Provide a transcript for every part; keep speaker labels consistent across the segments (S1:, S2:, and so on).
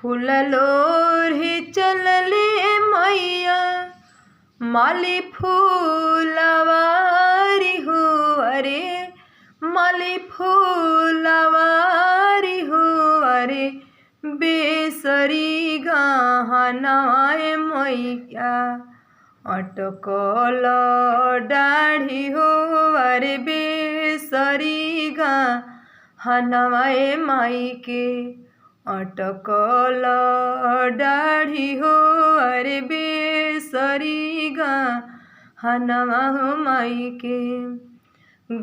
S1: फूललोरी चलले मैया माली फूलवारी हो अरे माली फूलवारी हो अरे बेसरी गहनाए मैया अटकल डाढ़ी हो अरे बेसरी गहनाए माई के अटकल डाढ़ी हो अरे बेसरी गहनावा हो माई के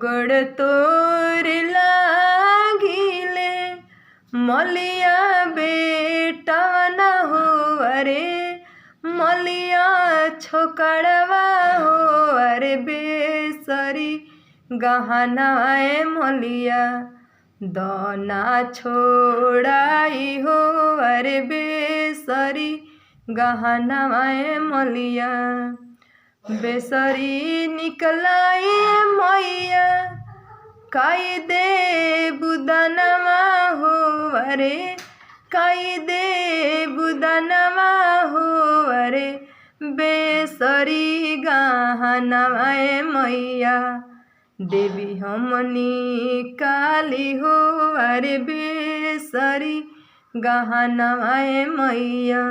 S1: गड़ तोर लागिले मलिया बेटा न हो अरे मलिया छोकड़वा हो अरे बेसरी गहनाए मलिया दाना छोड़ाई हो अरे बेसरी गहनाए मलिया बेसरी निकलाई मैया काई दे बुदनवा हो अरे काई दे बुदनवा हो अरे बेसरी गहनाए मैया देवी हमनी काली हो अरे बेसरी गहनाए मैया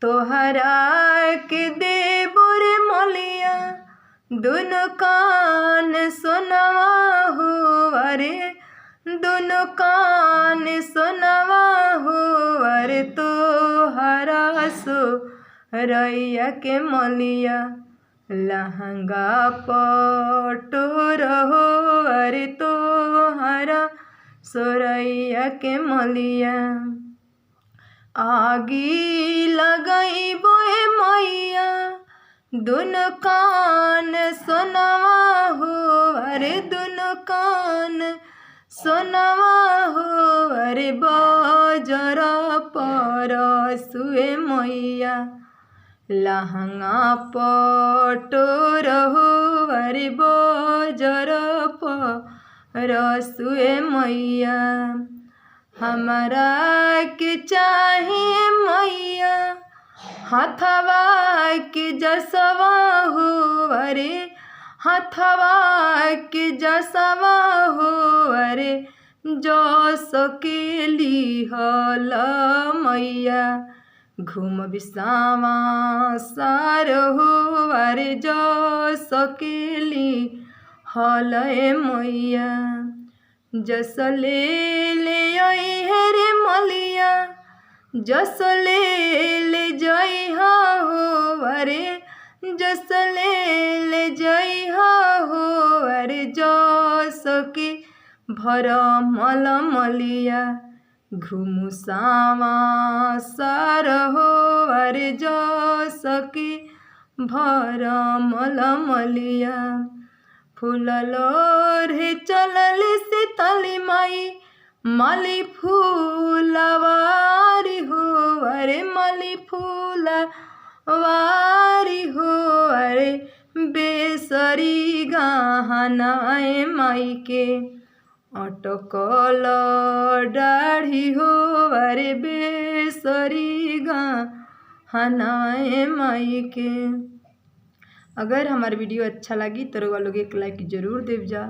S1: तोहरा के देबो रे मलिया दोनों कान सोनवा हो अरे दोनों कान सोनवा हो अरे तोहरा सो रैया के मलिया लहंगा पटोर हो अरे तोहरा सोरैया के मलिया आगी लगाई बोए मैया दोनों कान सोनवा हो अरे दोनों कान सोनवा हो अरे बजर पर सुए मैया लहंगा पटोर हो अरे बजर पर सुए मैया हमारा के चाहिए मैया हथवा के जसवा हो अरे हथवा के जसवा हो अरे जो सकेली हल मैया घूम बिसावा सार हो अरे जो सकेली हल मैया जस ले आई है रे मलिया जस ले जाई हो अरे जस ले जाई हो अरे जस के भर मल मलिया घुमु सावा सार हो अरे जस के भर मल मलिया फूललोरी चलले सीतली माई माली फूलवारी हो अरे माली फूलवारी हो अरे बेसरी गहनाए माई के अटकल डाढ़ी हो अरे बेसरी गहनाए माई के। अगर हमारा वीडियो अच्छा लगी तो लोग एक लाइक जरूर देव जा।